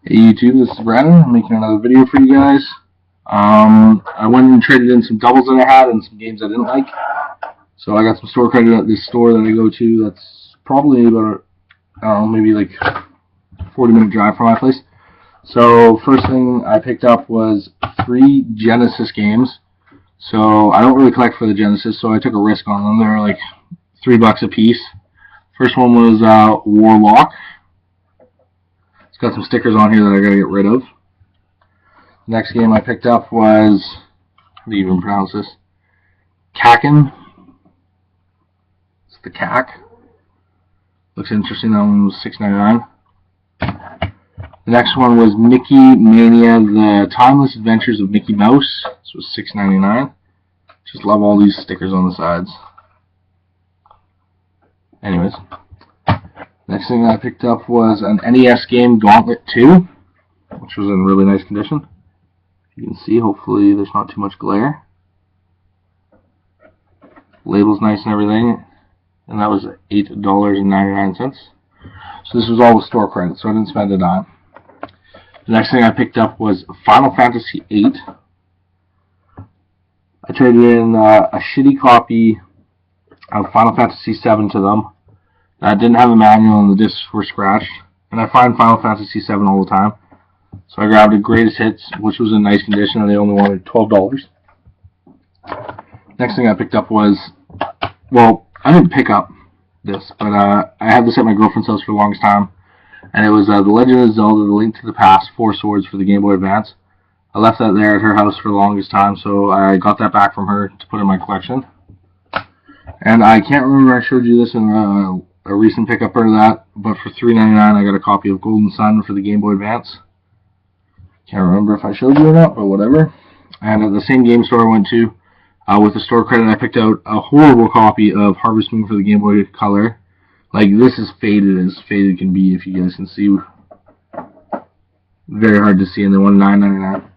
Hey YouTube, this is Brandon. I'm making another video for you guys. I went and traded in some doubles that I had and some games I didn't like. So I got some store credit at this store that I go to that's probably about, I don't know, maybe like 40-minute drive from my place. So first thing I picked up was 3 Genesis games. So I don't really collect for the Genesis, so I took a risk on them. They were like $3 a piece. First one was Warlock. It's got some stickers on here that I gotta get rid of. Next game I picked up was, how do you even pronounce this? Kakin. It's the Kak. Looks interesting. That one was $6.99. The next one was Mickey Mania: The Timeless Adventures of Mickey Mouse. This was $6.99. Just love all these stickers on the sides. Anyways. Next thing I picked up was an NES game, Gauntlet 2, which was in really nice condition. You can see, hopefully there's not too much glare. Label's nice and everything, and that was $8.99. So this was all with store credit, so I didn't spend a dime. The next thing I picked up was Final Fantasy VIII. I traded in a shitty copy of Final Fantasy VII to them. I didn't have a manual and the discs were scratched, and I find Final Fantasy VII all the time. So I grabbed a Greatest Hits, which was in nice condition, and they only wanted $12. Next thing I picked up was, well, I didn't pick up this, but I had this at my girlfriend's house for the longest time, and it was The Legend of Zelda: The Link to the Past 4 Swords for the Game Boy Advance. I left that there at her house for the longest time, so I got that back from her to put in my collection. And I can't remember I showed you this in a recent pickup or that, but for $3.99 I got a copy of Golden Sun for the Game Boy Advance. Can't remember if I showed you or not, but whatever. And at the same game store I went to, with the store credit, I picked out a horrible copy of Harvest Moon for the Game Boy Color. Like, this is faded as faded can be, if you guys can see. Very hard to see, and they won $9.99.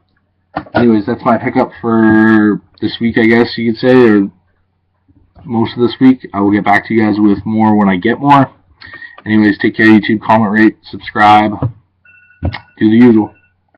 Anyways, that's my pickup for this week, I guess you could say, or most of this week. I will get back to you guys with more when I get more. Anyways, take care, YouTube. Comment, rate, subscribe. Do the usual.